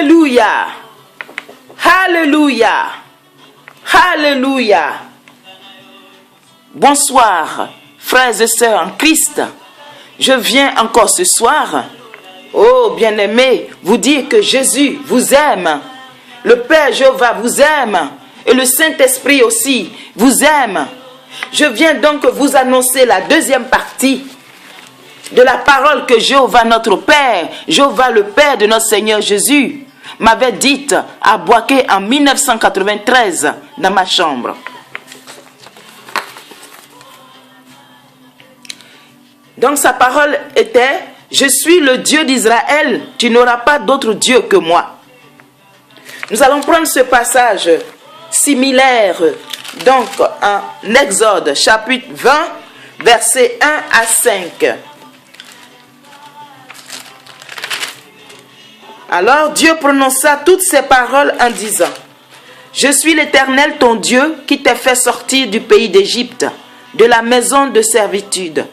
Alléluia. Alléluia. Alléluia. Bonsoir, frères et sœurs en Christ. Je viens encore ce soir, oh bien-aimés, vous dire que Jésus vous aime. Le Père Jéhovah vous aime. Et le Saint-Esprit aussi vous aime. Je viens donc vous annoncer la deuxième partie de la parole que Jéhovah notre Père, Jéhovah le Père de notre Seigneur Jésus, m'avait dite à Boaké en 1993 dans ma chambre. Donc sa parole était: je suis le Dieu d'Israël, tu n'auras pas d'autre Dieu que moi. Nous allons prendre ce passage similaire donc en Exode chapitre 20 versets 1 à 5. Alors Dieu prononça toutes ces paroles en disant: je suis l'Éternel ton Dieu qui t'a fait sortir du pays d'Égypte, de la maison de servitude.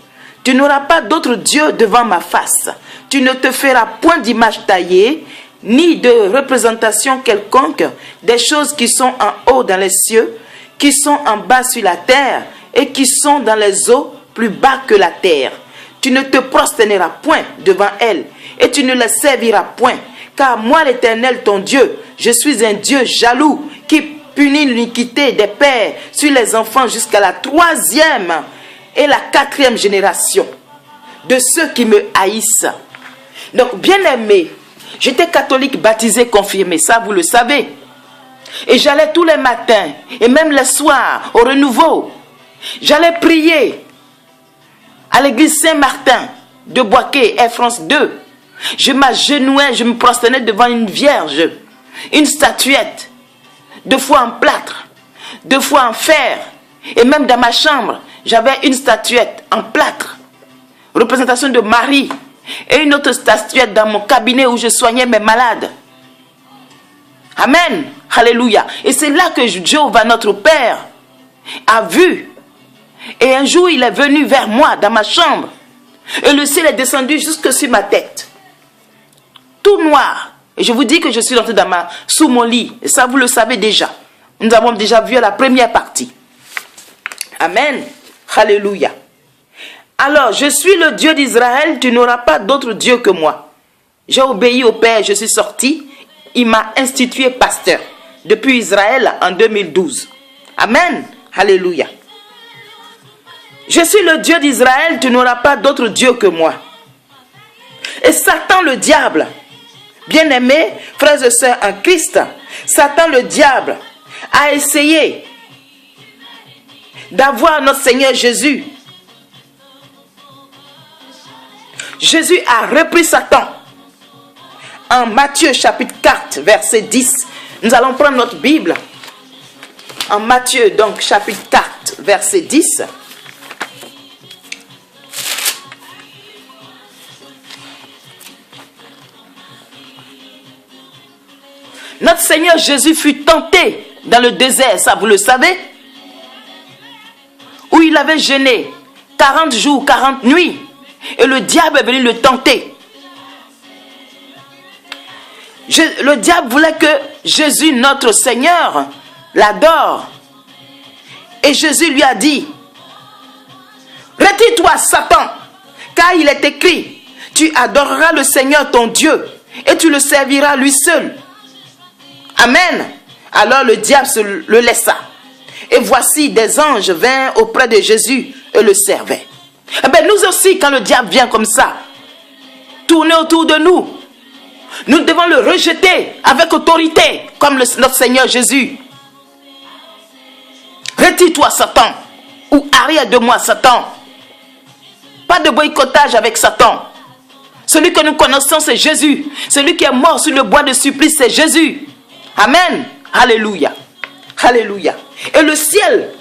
Tu n'auras pas d'autre Dieu devant ma face. Tu ne te feras point d'image taillée, ni de représentation quelconque des choses qui sont en haut dans les cieux, qui sont en bas sur la terre, et qui sont dans les eaux plus bas que la terre. Tu ne te prosterneras point devant elles, et tu ne les serviras point. Car moi, l'Éternel, ton Dieu, je suis un Dieu jaloux, qui punit l'iniquité des pères sur les enfants jusqu'à la 3e et la 4e génération de ceux qui me haïssent. Donc, bien-aimé, j'étais catholique baptisé, confirmé, ça vous le savez. Et j'allais tous les matins et même les soirs au renouveau. J'allais prier à l'église Saint-Martin de Boaké, Air France 2. Je m'agenouillais, je me prosternais devant une vierge, une statuette, 2 fois en plâtre, 2 fois en fer. Et même dans ma chambre, j'avais une statuette en plâtre, représentation de Marie, et une autre statuette dans mon cabinet où je soignais mes malades. Amen. Alléluia. Et c'est là que Jéhovah, notre Père, a vu. Et un jour, il est venu vers moi dans ma chambre. Et le ciel est descendu jusque sur ma tête. Tout noir. Et je vous dis que je suis rentré sous mon lit. Et ça, vous le savez déjà. Nous avons déjà vu la première partie. Amen. Alléluia. Alors, je suis le Dieu d'Israël, tu n'auras pas d'autre Dieu que moi. J'ai obéi au Père, je suis sorti. Il m'a institué pasteur depuis Israël en 2012. Amen. Alléluia. Je suis le Dieu d'Israël, tu n'auras pas d'autre Dieu que moi. Et Satan le diable, bien-aimés, frères et sœurs en Christ, Satan le diable a essayé d'avoir notre Seigneur Jésus. Jésus a repris Satan. En Matthieu chapitre 4 verset 10, nous allons prendre notre Bible. En Matthieu donc chapitre 4 verset 10. Notre Seigneur Jésus fut tenté dans le désert, ça vous le savez, où il avait jeûné 40 jours, 40 nuits, et le diable est venu le tenter. Le diable voulait que Jésus, notre Seigneur, l'adore. Et Jésus lui a dit: retire-toi, Satan, car il est écrit, tu adoreras le Seigneur ton Dieu, et tu le serviras lui seul. Amen. Alors le diable le laissa. Et voici des anges vinrent auprès de Jésus et le servaient. Eh bien, nous aussi, quand le diable vient comme ça, tourner autour de nous, nous devons le rejeter avec autorité, comme notre Seigneur Jésus. Retire-toi, Satan, ou arrière de moi, Satan. Pas de boycottage avec Satan. Celui que nous connaissons, c'est Jésus. Celui qui est mort sur le bois de supplice, c'est Jésus. Amen. Alléluia. Alléluia. Et le ciel,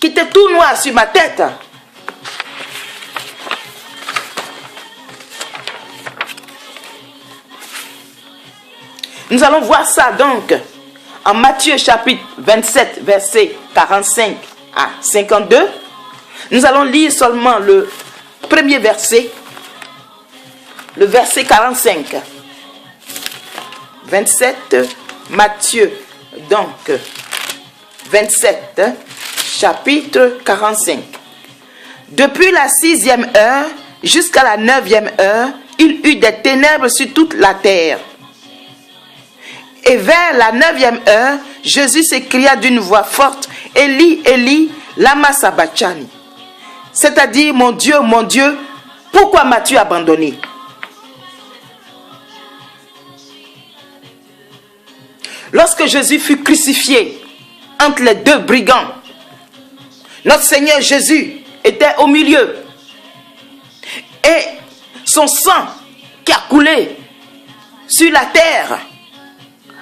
qui était tout noir sur ma tête, nous allons voir ça donc en Matthieu chapitre 27 verset 45 à 52. Nous allons lire seulement le premier verset, le verset 45. 27, Matthieu, donc, 27, chapitre 45. Depuis la 6e heure jusqu'à la 9e heure, il eut des ténèbres sur toute la terre. Et vers la 9e heure, Jésus s'écria d'une voix forte, Élie, Élie, lama sabachthani. C'est-à-dire, mon Dieu, pourquoi m'as-tu abandonné? Lorsque Jésus fut crucifié entre les deux brigands, notre Seigneur Jésus était au milieu. Et son sang qui a coulé sur la terre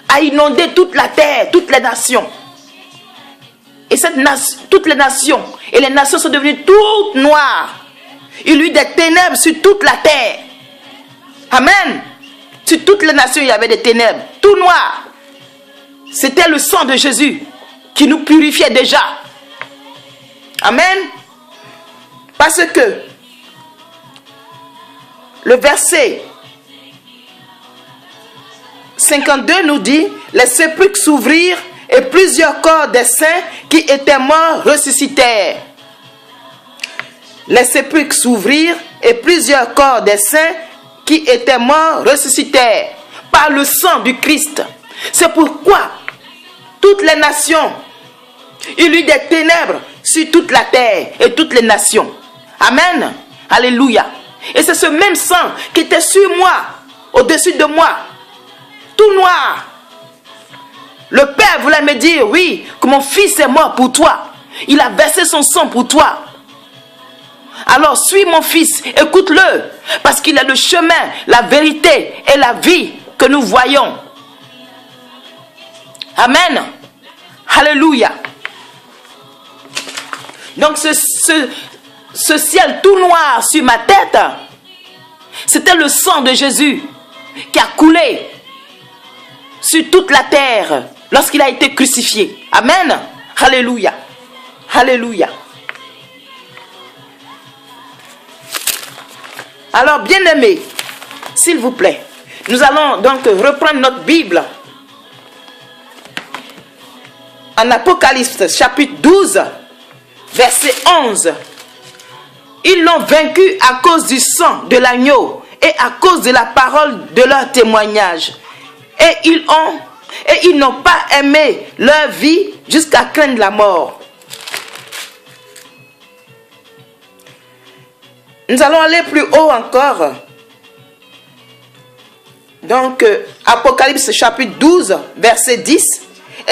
a inondé toute la terre, toutes les nations. Et toutes les nations, et les nations sont devenues toutes noires. Il y eut des ténèbres sur toute la terre. Amen. Sur toutes les nations, il y avait des ténèbres, tout noir. C'était le sang de Jésus qui nous purifiait déjà. Amen. Parce que le verset 52 nous dit, les sépulcres s'ouvrirent et plusieurs corps des saints qui étaient morts ressuscitèrent. Les sépulcres s'ouvrirent et plusieurs corps des saints qui étaient morts ressuscitèrent par le sang du Christ. C'est pourquoi toutes les nations, il y eut des ténèbres sur toute la terre et toutes les nations. Amen. Alléluia. Et c'est ce même sang qui était sur moi, au-dessus de moi, tout noir. Le Père voulait me dire, oui, que mon fils est mort pour toi. Il a versé son sang pour toi. Alors suis mon fils, écoute-le, parce qu'il est le chemin, la vérité et la vie que nous voyons. Amen. Alléluia. Donc ce ciel tout noir sur ma tête, c'était le sang de Jésus qui a coulé sur toute la terre lorsqu'il a été crucifié. Amen. Alléluia. Alléluia. Alors, bien-aimés, s'il vous plaît, nous allons donc reprendre notre Bible en Apocalypse chapitre 12, verset 11. Ils l'ont vaincu à cause du sang de l'agneau et à cause de la parole de leur témoignage. Et ils n'ont pas aimé leur vie jusqu'à craindre la mort. Nous allons aller plus haut encore. Donc, Apocalypse chapitre 12, verset 10.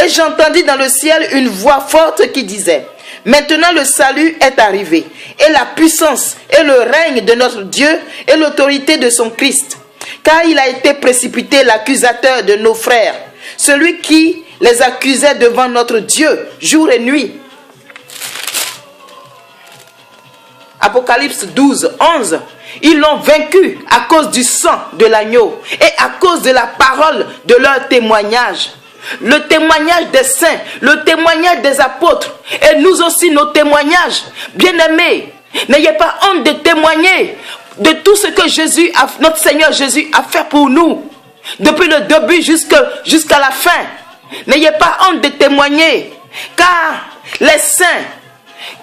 Et j'entendis dans le ciel une voix forte qui disait, maintenant le salut est arrivé, et la puissance et le règne de notre Dieu et l'autorité de son Christ. Car il a été précipité l'accusateur de nos frères, celui qui les accusait devant notre Dieu jour et nuit. Apocalypse 12, 11. Ils l'ont vaincu à cause du sang de l'agneau et à cause de la parole de leur témoignage. Le témoignage des saints, le témoignage des apôtres et nous aussi nos témoignages. Bien-aimés, n'ayez pas honte de témoigner de tout ce que notre Seigneur Jésus a fait pour nous. Depuis le début jusqu'à la fin. N'ayez pas honte de témoigner. Car les saints,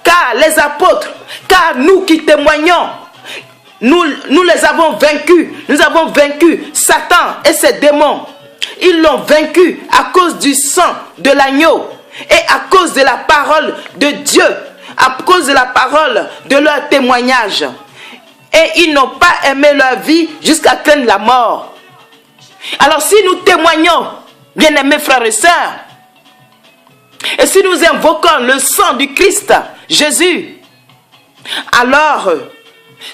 car les apôtres, car nous qui témoignons, nous les avons vaincus. Nous avons vaincu Satan et ses démons. Ils l'ont vaincu à cause du sang de l'agneau et à cause de la parole de Dieu, à cause de la parole de leur témoignage. Et ils n'ont pas aimé leur vie jusqu'à craindre la mort. Alors si nous témoignons, bien-aimés frères et sœurs, et si nous invoquons le sang du Christ, Jésus, alors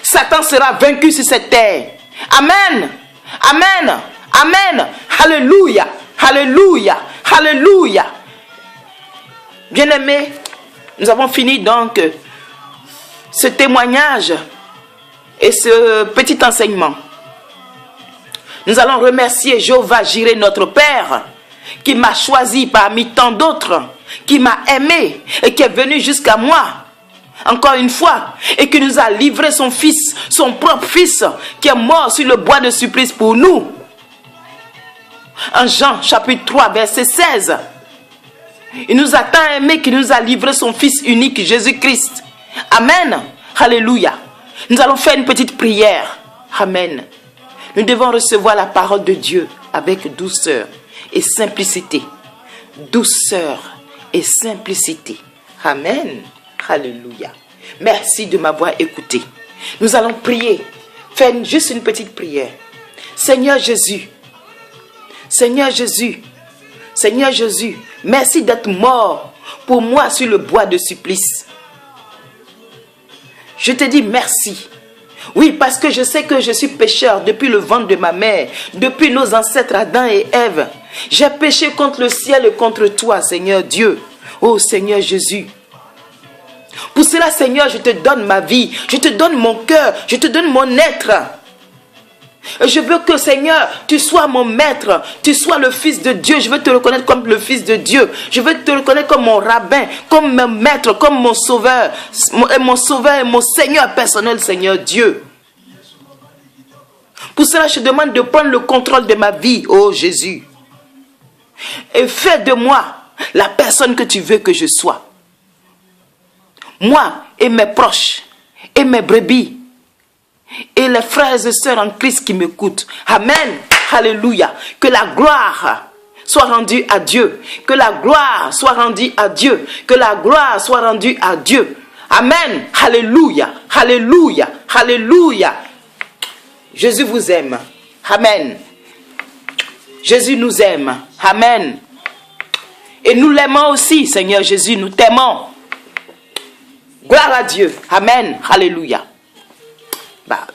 Satan sera vaincu sur cette terre. Amen. Amen. Amen. Alléluia. Alléluia. Alléluia. Bien-aimés, nous avons fini donc ce témoignage et ce petit enseignement. Nous allons remercier Jéhovah Jireh, notre Père, qui m'a choisi parmi tant d'autres, qui m'a aimé et qui est venu jusqu'à moi, encore une fois, et qui nous a livré son fils, son propre fils, qui est mort sur le bois de supplice pour nous. En Jean chapitre 3 verset 16. Il nous a tant aimé qu'il nous a livré son Fils unique Jésus-Christ. Amen. Alléluia. Nous allons faire une petite prière. Amen. Nous devons recevoir la parole de Dieu avec douceur et simplicité. Douceur et simplicité. Amen. Alléluia. Merci de m'avoir écouté. Nous allons prier. Faire juste une petite prière. Seigneur Jésus. Seigneur Jésus. Seigneur Jésus. Merci d'être mort pour moi sur le bois de supplice. Je te dis merci. Oui, parce que je sais que je suis pécheur depuis le ventre de ma mère, depuis nos ancêtres Adam et Ève. J'ai péché contre le ciel et contre toi, Seigneur Dieu. Oh Seigneur Jésus. Pour cela, Seigneur, je te donne ma vie, je te donne mon cœur, je te donne mon être. Et je veux que, Seigneur, tu sois mon maître, tu sois le Fils de Dieu. Je veux te reconnaître comme le Fils de Dieu. Je veux te reconnaître comme mon rabbin, comme mon maître, comme mon sauveur et mon Seigneur personnel, Seigneur Dieu. Pour cela, je te demande de prendre le contrôle de ma vie, oh Jésus. Et fais de moi la personne que tu veux que je sois. Moi et mes proches, et mes brebis, et les frères et sœurs en Christ qui m'écoutent. Amen. Alléluia. Que la gloire soit rendue à Dieu. Que la gloire soit rendue à Dieu. Que la gloire soit rendue à Dieu. Amen. Alléluia. Alléluia. Alléluia. Jésus vous aime. Amen. Jésus nous aime. Amen. Et nous l'aimons aussi, Seigneur Jésus. Nous t'aimons. Gloire à Dieu. Amen. Alléluia. Bah,